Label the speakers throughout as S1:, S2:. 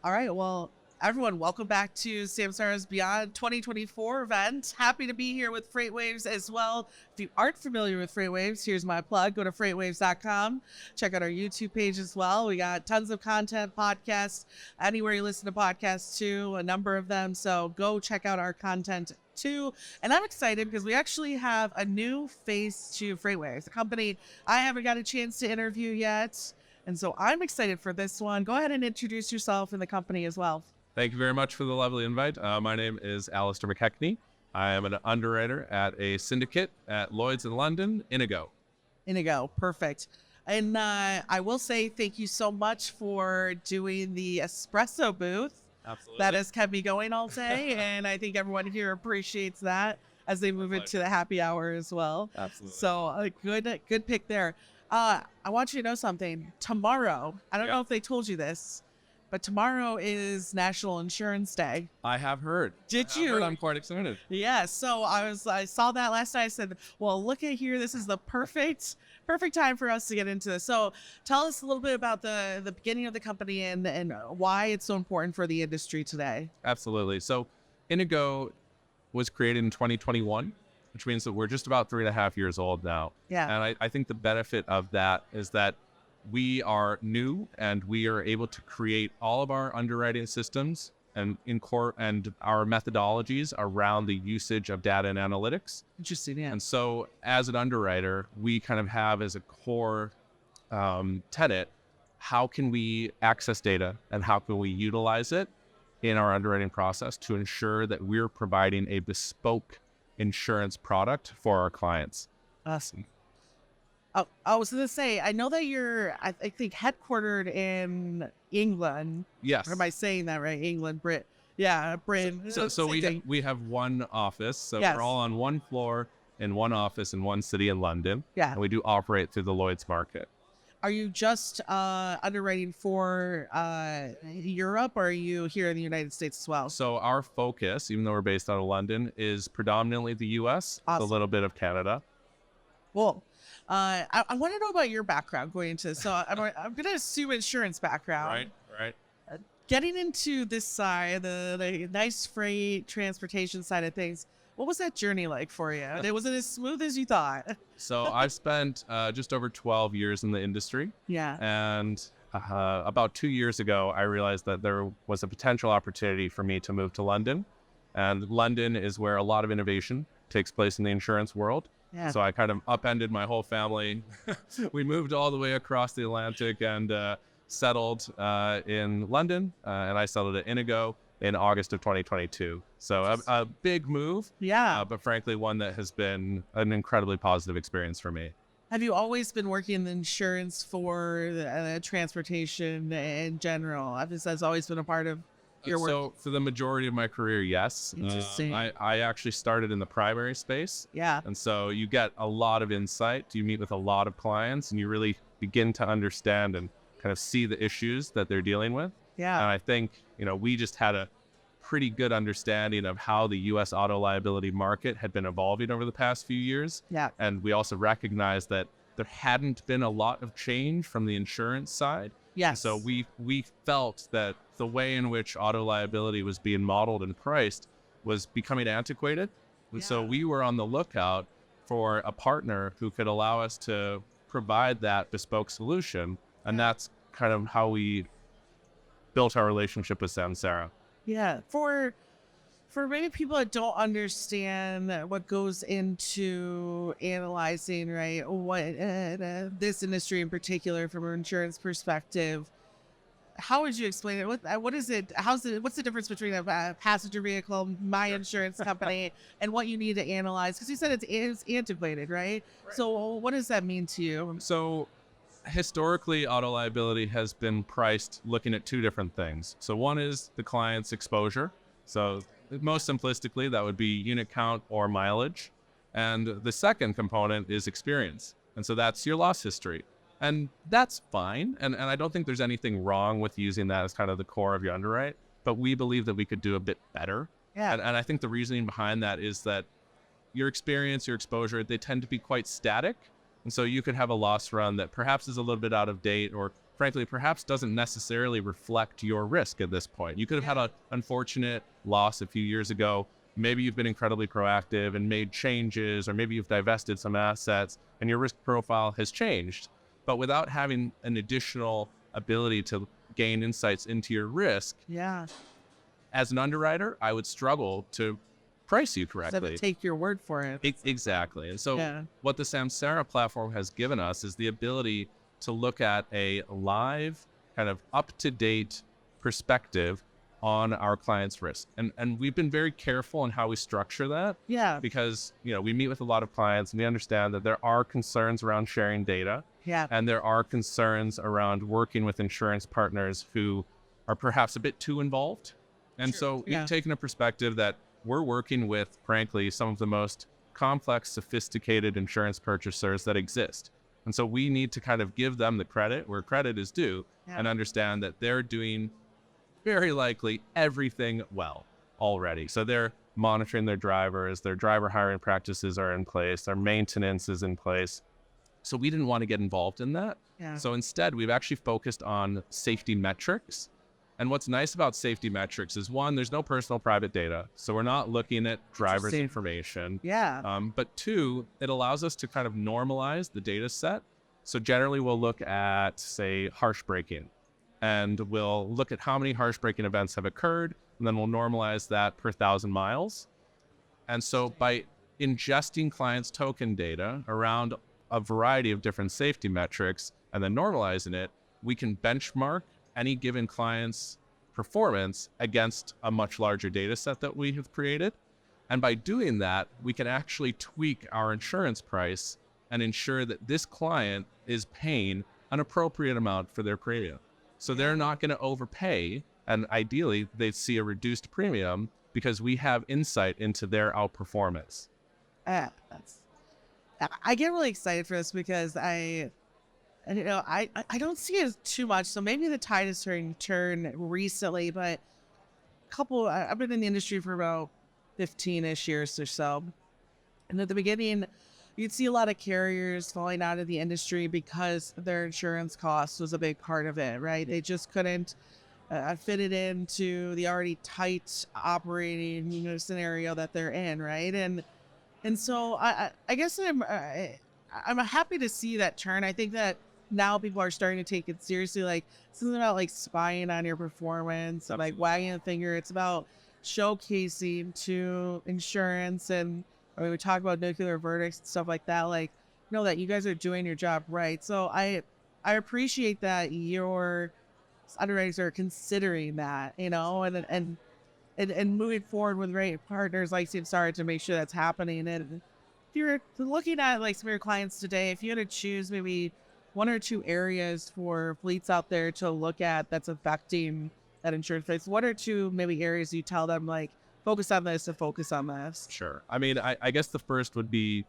S1: All right. Well, everyone, welcome back to Samsara's Beyond 2024 event. Happy to be here with FreightWaves as well. If you aren't familiar with FreightWaves, here's my plug. Go to freightwaves.com. Check out our YouTube page as well. We got tons of content, podcasts, anywhere you listen to podcasts too, a number of them. So go check out our content too. And I'm excited because we actually have a new face to FreightWaves, a company I haven't got a chance to interview yet. And so I'm excited for this one. Go ahead and introduce yourself and the company as well.
S2: Thank you very much for the lovely invite. My name is Alasdair MacKechnie. I am an underwriter at a syndicate at Lloyd's in London, Inigo.
S1: Inigo, perfect. And I will say thank you so much for doing the espresso booth.
S2: Absolutely.
S1: That has kept me going all day, and I think everyone here appreciates that as they move into the happy hour as well.
S2: Absolutely.
S1: So good pick there. I want you to know something. Tomorrow, I don't know if they told you this, but tomorrow is National Insurance Day.
S2: I have heard.
S1: Did you?
S2: I'm quite excited.
S1: Yeah. So I saw that last night. I said, well, look at here. This is the perfect time for us to get into this. So tell us a little bit about the beginning of the company and why it's so important for the industry today.
S2: Absolutely. So Inigo was created in 2021, which means that we're just about 3.5 years old now.
S1: Yeah.
S2: And I think the benefit of that is that we are new and we are able to create all of our underwriting systems and our methodologies around the usage of data and analytics.
S1: Interesting, yeah.
S2: And so as an underwriter, we kind of have as a core tenet, how can we access data and how can we utilize it in our underwriting process to ensure that we're providing a bespoke insurance product for our clients.
S1: Awesome. Oh, I was going to say, I know that you're, I think, headquartered in England.
S2: Yes.
S1: Or am I saying that right? England, Brit. Yeah, Britain.
S2: So we have one office. So
S1: Yes.
S2: we're all on one floor in one office in one city in London.
S1: Yeah.
S2: And we do operate through the Lloyd's market.
S1: Are you just underwriting for Europe, or are you here in the United States as well?
S2: So our focus, even though we're based out of London, is predominantly the U.S.,
S1: Awesome.
S2: a little bit of Canada.
S1: Well, I want to know about your background going into this. So I'm going to assume insurance background.
S2: Right.
S1: Getting into this side, the nice freight transportation side of things, what was that journey like for you? Was it as smooth as you thought?
S2: So I've spent just over 12 years in the industry.
S1: Yeah.
S2: And about 2 years ago, I realized that there was a potential opportunity for me to move to London. And London is where a lot of innovation takes place in the insurance world.
S1: Yeah.
S2: So I kind of upended my whole family. We moved all the way across the Atlantic and settled in London. And I settled at Inigo in August of 2022. So a big move.
S1: Yeah.
S2: But frankly, one that has been an incredibly positive experience for me.
S1: Have you always been working in insurance for transportation in general? This has always been a part of your work.
S2: So for the majority of my career, yes.
S1: Interesting.
S2: I actually started in the primary space.
S1: Yeah.
S2: And so you get a lot of insight. You meet with a lot of clients and you really begin to understand and kind of see the issues that they're dealing with.
S1: Yeah.
S2: And I think, we just had a pretty good understanding of how the U.S. auto liability market had been evolving over the past few years.
S1: Yeah.
S2: And we also recognized that there hadn't been a lot of change from the insurance side.
S1: Yes.
S2: So we felt that the way in which auto liability was being modeled and priced was becoming antiquated. And so we were on the lookout for a partner who could allow us to provide that bespoke solution. And that's kind of how we built our relationship with Samsara.
S1: Yeah. For maybe people that don't understand what goes into analyzing, right, what this industry in particular from an insurance perspective, how would you explain it? What is it? What's the difference between a passenger vehicle, my insurance company, and what you need to analyze? Because you said it's antiquated, right? So what does that mean to you?
S2: So historically, auto liability has been priced looking at two different things. So one is the client's exposure. So most simplistically, that would be unit count or mileage. And the second component is experience. And so that's your loss history. And that's fine. And I don't think there's anything wrong with using that as kind of the core of your underwrite. But we believe that we could do a bit better.
S1: Yeah.
S2: And I think the reasoning behind that is that your experience, your exposure, they tend to be quite static. And so you could have a loss run that perhaps is a little bit out of date or frankly, perhaps doesn't necessarily reflect your risk at this point. You could have had an unfortunate loss a few years ago. Maybe you've been incredibly proactive and made changes, or maybe you've divested some assets and your risk profile has changed. But without having an additional ability to gain insights into your risk, as an underwriter, I would struggle to price you correctly.
S1: Take your word for it.
S2: Exactly. And so what the Samsara platform has given us is the ability to look at a live, kind of up-to-date perspective on our client's risk. And we've been very careful in how we structure that. Because, we meet with a lot of clients and we understand that there are concerns around sharing data. And there are concerns around working with insurance partners who are perhaps a bit too involved. And so we've taken a perspective that we're working with, frankly, some of the most complex, sophisticated insurance purchasers that exist. And so we need to kind of give them the credit where credit is due and understand that they're doing very likely everything well already. So they're monitoring their drivers, their driver hiring practices are in place, their maintenance is in place. So we didn't want to get involved in that. So instead, we've actually focused on safety metrics. And what's nice about safety metrics is, one, there's no personal private data. So we're not looking at driver's information. But two, it allows us to kind of normalize the data set. So generally we'll look at, say, harsh braking. And we'll look at how many harsh braking events have occurred. And then we'll normalize that per 1,000 miles. And so by ingesting clients' token data around a variety of different safety metrics and then normalizing it, we can benchmark any given client's performance against a much larger data set that we have created. And by doing that, we can actually tweak our insurance price and ensure that this client is paying an appropriate amount for their premium. So they're not going to overpay, and ideally they see a reduced premium because we have insight into their outperformance.
S1: I get really excited for this because I don't see it too much. So maybe the tide is starting to turn recently, but I've been in the industry for about 15-ish years or so. And at the beginning, you'd see a lot of carriers falling out of the industry because their insurance cost was a big part of it, right? They just couldn't fit it into the already tight operating scenario that they're in, right? And so I guess I'm happy to see that turn. I think that now people are starting to take it seriously. Like, it's not about like spying on your performance, like wagging a finger. It's about showcasing to insurance, and when we talk about nuclear verdicts and stuff like that, like, know that you guys are doing your job right. So I appreciate that your underwriters are considering that, and moving forward with great partners like Samsara to make sure that's happening. And if you're looking at like some of your clients today, if you had to choose maybe one or two areas for fleets out there to look at that's affecting that insurance price, what are two maybe areas you tell them, like, focus on this and focus on this?
S2: Sure. I mean, I guess the first would be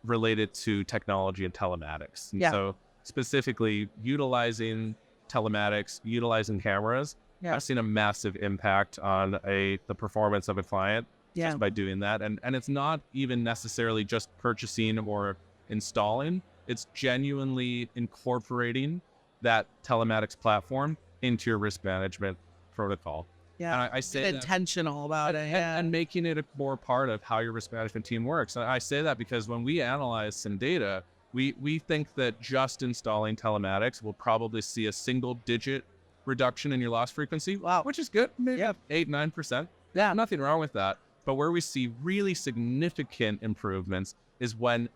S2: related to technology and telematics. And so specifically utilizing telematics, utilizing cameras, I've seen a massive impact on the performance of a client just by doing that. And it's not even necessarily just purchasing or installing. It's genuinely incorporating that telematics platform into your risk management protocol. And I say
S1: intentional about it.
S2: And making it a core part of how your risk management team works. And I say that because when we analyze some data, we think that just installing telematics will probably see a single-digit reduction in your loss frequency, which is good, maybe 8-9%. Nothing wrong with that. But where we see really significant improvements is when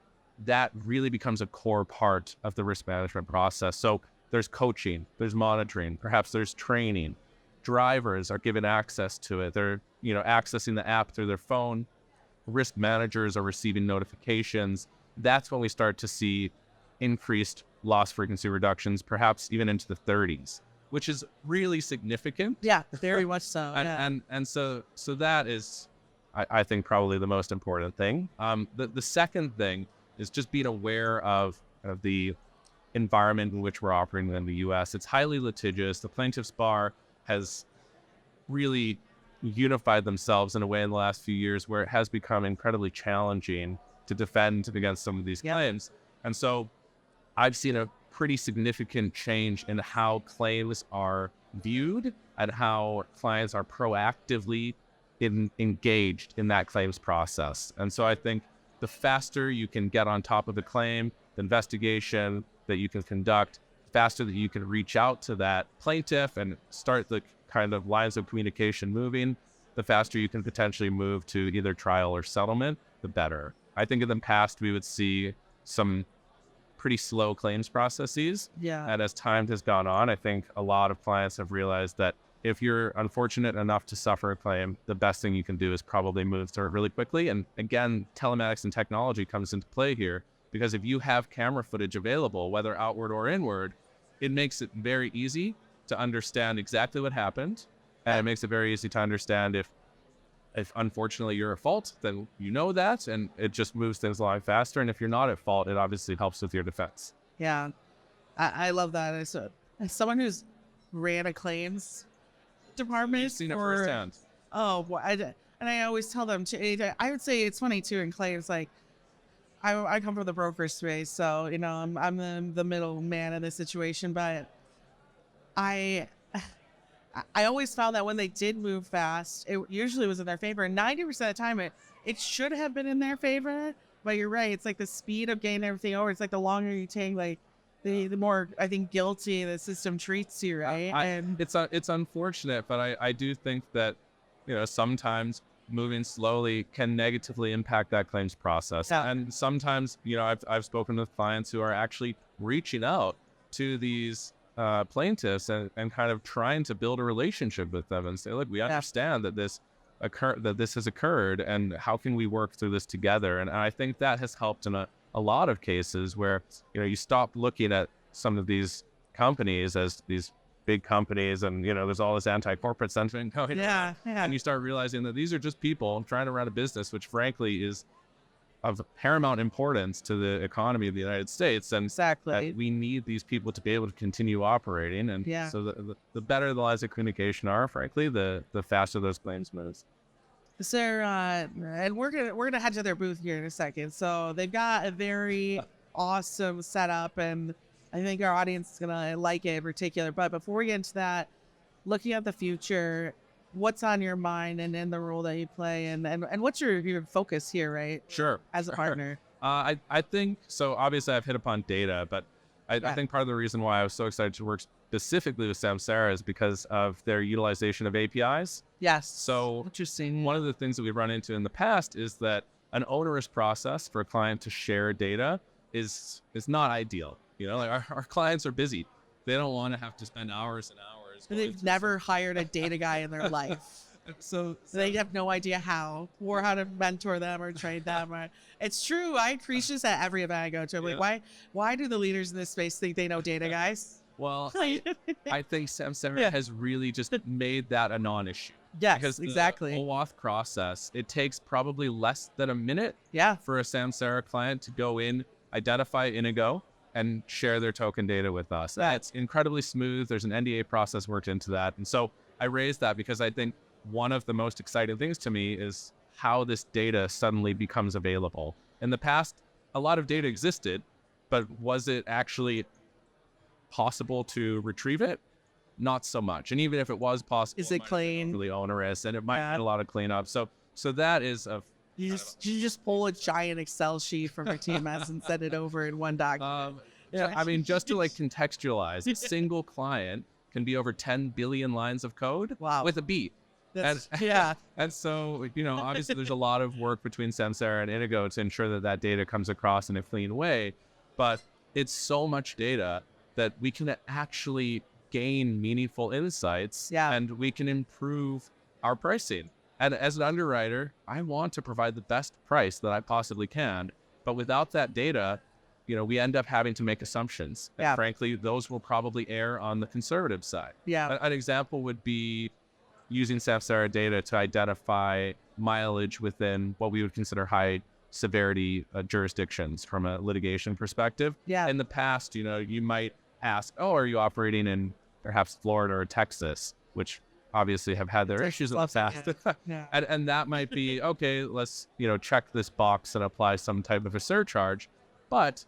S2: that really becomes a core part of the risk management process. So there's coaching, there's monitoring, perhaps there's training. Drivers are given access to it. They're, accessing the app through their phone. Risk managers are receiving notifications. That's when we start to see increased loss frequency reductions, perhaps even into the 30s, which is really significant.
S1: Yeah, very much so.
S2: And so that is, I think, probably the most important thing. The second thing is just being aware of the environment in which we're operating in the U.S. It's highly litigious. The plaintiff's bar has really unified themselves in a way in the last few years where it has become incredibly challenging to defend against some of these claims. And so I've seen a pretty significant change in how claims are viewed and how clients are proactively engaged in that claims process. And so I think the faster you can get on top of the claim, the investigation that you can conduct, faster that you can reach out to that plaintiff and start the kind of lines of communication moving, the faster you can potentially move to either trial or settlement, the better. I think in the past we would see some pretty slow claims processes.
S1: Yeah.
S2: And as time has gone on, I think a lot of clients have realized that if you're unfortunate enough to suffer a claim, the best thing you can do is probably move through it really quickly. And again, telematics and technology comes into play here, because if you have camera footage available, whether outward or inward, it makes it very easy to understand exactly what happened. And it makes it very easy to understand if unfortunately you're at fault, then you know that, and it just moves things along faster. And if you're not at fault, it obviously helps with your defense.
S1: Yeah. I love that. As someone who's ran a claims department.
S2: You've seen it firsthand.
S1: Oh, well, and I always tell them I would say it's funny too in claims, like I come from the broker space, so you know I'm the middle man in this situation, but I always found that when they did move fast, it usually was in their favor. 90% of the time, it should have been in their favor. But you're right; it's like the speed of getting everything over. It's like the longer you take, like the more I think guilty the system treats you, right? And
S2: it's unfortunate, but I do think that, you know, sometimes moving slowly can negatively impact that claims process.
S1: Yeah.
S2: And sometimes, you know, I've spoken with clients who are actually reaching out to these plaintiffs and kind of trying to build a relationship with them and say, look, we understand that this has occurred, and how can we work through this together? And I think that has helped in a lot of cases where, you know, you stop looking at some of these companies as these big companies and, you know, there's all this anti-corporate sentiment going on. And you start realizing that these are just people trying to run a business, which frankly is of paramount importance to the economy of the United States. And
S1: exactly,
S2: we need these people to be able to continue operating. And so the better the lines of communication are, frankly, the faster those claims moves.
S1: So, and we're gonna head to their booth here in a second. So they've got a very awesome setup, and I think our audience is gonna like it in particular. But before we get into that, looking at the future, what's on your mind and in the role that you play, and what's your focus here, right?
S2: Sure.
S1: As a partner.
S2: I think so. Obviously, I've hit upon data, but I think part of the reason why I was so excited to work specifically with Samsara is because of their utilization of APIs.
S1: Yes.
S2: So
S1: interesting.
S2: One of the things that we've run into in the past is that an onerous process for a client to share data is not ideal. You know, like our clients are busy. They don't want to have to spend hours and hours.
S1: They've never hired a data guy in their life. So they have no idea how to mentor them or train them. It's true. I preach this at every event I go to. I'm like, why do the leaders in this space think they know data guys?
S2: Well, I think Samsara has really just made that a non-issue.
S1: Yes,
S2: because
S1: exactly.
S2: The OAuth process, it takes probably less than a minute for a Samsara client to go in, identify Inigo, and share their token data with us. It's incredibly smooth. There's an NDA process worked into that. And so I raised that because I think one of the most exciting things to me is how this data suddenly becomes available. In the past, a lot of data existed, but was it actually possible to retrieve it? Not so much. And even if it was possible,
S1: is it clean?
S2: Really onerous, and it might need a lot of cleanup. So that is a.
S1: You just pull a giant Excel sheet from your TMS and send it over in one document.
S2: I mean, just to like contextualize, a single client can be over 10 billion lines of code with a beat. And so, you know, obviously there's a lot of work between Samsara and Inigo to ensure that data comes across in a clean way, but it's so much data that we can actually gain meaningful insights and we can improve our pricing. And as an underwriter, I want to provide the best price that I possibly can, but without that data, you know, we end up having to make assumptions. And frankly, those will probably err on the conservative side. An example would be using Samsara data to identify mileage within what we would consider high severity jurisdictions from a litigation perspective. In the past, you know, you might ask, oh, are you operating in perhaps Florida or Texas, which obviously have had their issues in the past. And that might be, okay, let's, you know, check this box and apply some type of a surcharge. But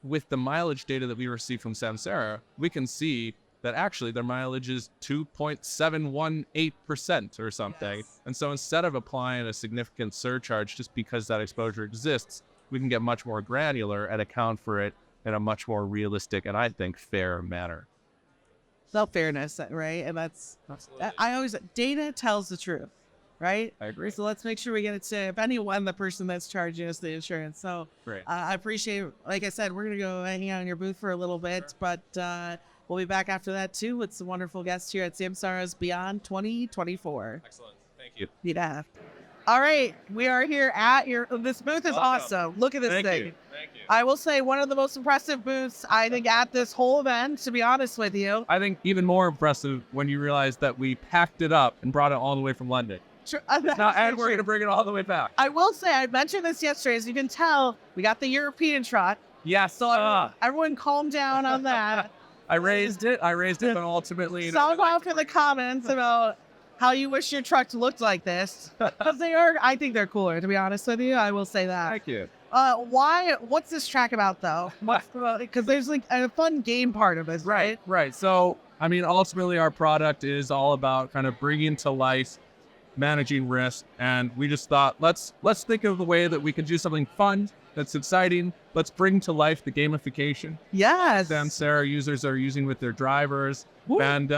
S2: with the mileage data that we receive from Samsara, we can see that actually their mileage is 2.718% or something.
S1: Yes.
S2: And so instead of applying a significant surcharge just because that exposure exists, we can get much more granular and account for it in a much more realistic and I think fair manner.
S1: Self-fairness, right? And that's, I always, data tells the truth, right?
S2: I agree.
S1: So let's make sure we get it to, if anyone, the person that's charging us the insurance. So
S2: Great.
S1: I appreciate, like I said, we're going to go hang out in your booth for a little bit, but we'll be back after that too with some wonderful guests here at Samsara's Beyond 2024.
S2: Excellent. Thank you.
S1: Yeah. All right, we are here at this booth is awesome. Look at this thing.
S2: Thank you.
S1: I will say one of the most impressive booths, I think, at this whole event, to be honest with you.
S2: I think even more impressive when you realize that we packed it up and brought it all the way from London.
S1: Sure,
S2: Now, and we're going to bring it all the way back.
S1: I will say, I mentioned this yesterday, as you can tell, we got the European truck.
S2: Yes.
S1: So everyone calm down on that.
S2: I raised it, but ultimately...
S1: Sound off in the comments about how you wish your truck looked like this. Because I think they're cooler, to be honest with you. I will say that.
S2: Thank you.
S1: What's this track about, though? Because there's like a fun game part of this, right?
S2: Right. So, I mean, ultimately our product is all about kind of bringing to life, managing risk. And we just thought, let's think of the way that we can do something fun, that's exciting. Let's bring to life the gamification.
S1: Yes.
S2: Samsara users are using with their drivers.
S1: Woo.
S2: And,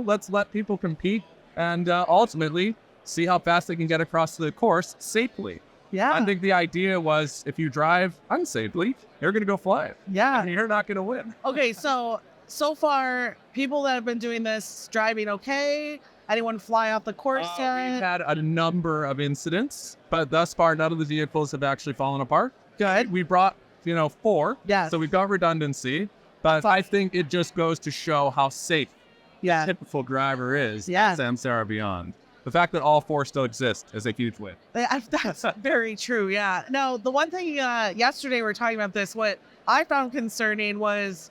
S2: let's let people compete and ultimately see how fast they can get across the course safely.
S1: Yeah.
S2: I think the idea was if you drive unsafely, you're going to go flying.
S1: Yeah.
S2: And you're not going to win.
S1: Okay, so far, people that have been doing this driving okay? Anyone fly off the course yet?
S2: We've had a number of incidents, but thus far, none of the vehicles have actually fallen apart.
S1: Good.
S2: We brought, 4.
S1: Yes.
S2: So we've got redundancy, but I think it just goes to show how safe
S1: Yeah.
S2: a typical driver is
S1: Yeah.
S2: at Samsara Beyond. The fact that all 4 still exist is a huge win.
S1: That's very true, yeah. No, the one thing yesterday we were talking about this, what I found concerning was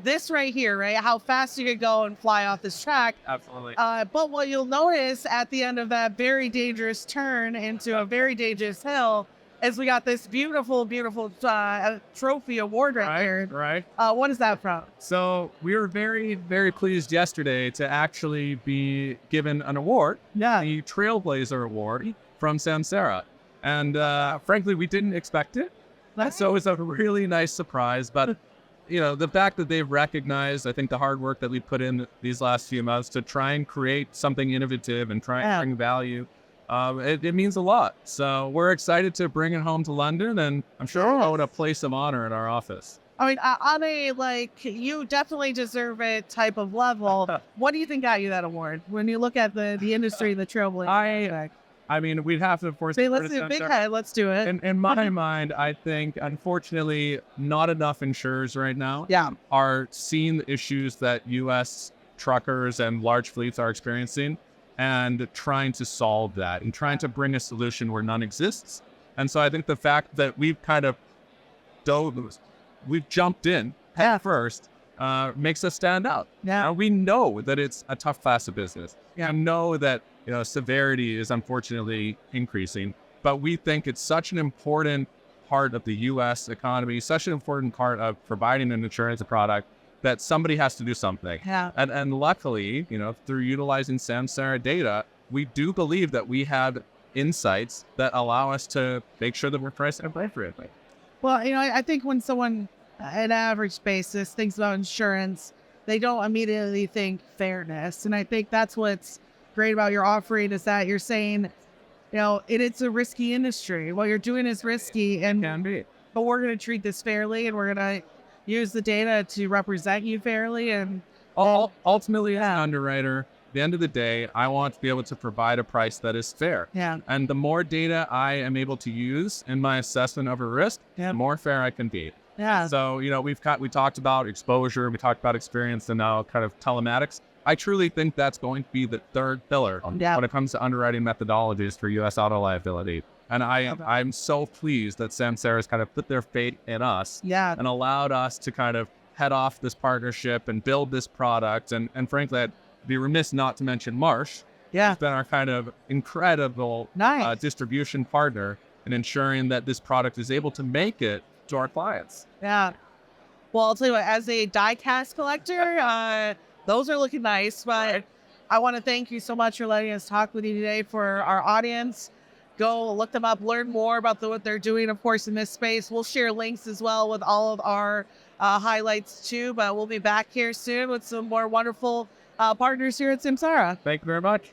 S1: this right here, right? How fast you could go and fly off this track.
S2: Absolutely.
S1: But what you'll notice at the end of that very dangerous turn into a very dangerous hill is we got this beautiful, beautiful trophy award right here.
S2: Right.
S1: What is that from?
S2: So we were very, very pleased yesterday to actually be given an award,
S1: Yeah.
S2: the Trailblazer Award from Samsara. And frankly, we didn't expect it. So it was a really nice surprise. But, the fact that they've recognized, I think, the hard work that we put in these last few months to try and create something innovative and try and bring value, it means a lot. So we're excited to bring it home to London, and I'm sure we'll own a place of honor in our office.
S1: I mean, on a, you definitely deserve it type of level, what do you think got you that award? When you look at the industry, the trailblazer.
S2: I mean, we'd have to, of course...
S1: Say, let's do a big head. Let's do it.
S2: In my mind, I think, unfortunately, not enough insurers right now
S1: Yeah.
S2: are seeing the issues that U.S. truckers and large fleets are experiencing and trying to solve that and trying to bring a solution where none exists. And so I think the fact that we've kind of we've jumped in head first makes us stand out.
S1: Yeah.
S2: Now, we know that it's a tough class of business.
S1: Yeah.
S2: We know that severity is unfortunately increasing, but we think it's such an important part of the U.S. economy, such an important part of providing an insurance product that somebody has to do something.
S1: Yeah.
S2: And luckily, through utilizing Samsara data, we do believe that we have insights that allow us to make sure that we're pricing appropriately.
S1: Well, I think when someone, an average basis, thinks about insurance, they don't immediately think fairness. And I think that's what's great about your offering is that you're saying, it's a risky industry. What you're doing is risky, and
S2: Can be.
S1: but we're going to treat this fairly, and we're going to use the data to represent you fairly. And
S2: Ultimately, as an underwriter, at the end of the day, I want to be able to provide a price that is fair.
S1: Yeah.
S2: And the more data I am able to use in my assessment of a risk, the more fair I can be.
S1: Yeah.
S2: So, we talked about exposure, we talked about experience, and now kind of telematics. I truly think that's going to be the third pillar when it comes to underwriting methodologies for U.S. auto liability. And I'm so pleased that Samsara has kind of put their faith in us and allowed us to kind of head off this partnership and build this product. And frankly, I'd be remiss not to mention Marsh.
S1: Yeah.
S2: Who's been our kind of incredible distribution partner in ensuring that this product is able to make it to our clients.
S1: Yeah. Well, I'll tell you what, as a die-cast collector, those are looking nice, but I want to thank you so much for letting us talk with you today. For our audience, go look them up, learn more about what they're doing, of course, in this space. We'll share links as well with all of our highlights too, but we'll be back here soon with some more wonderful partners here at Samsara.
S2: Thank you very much.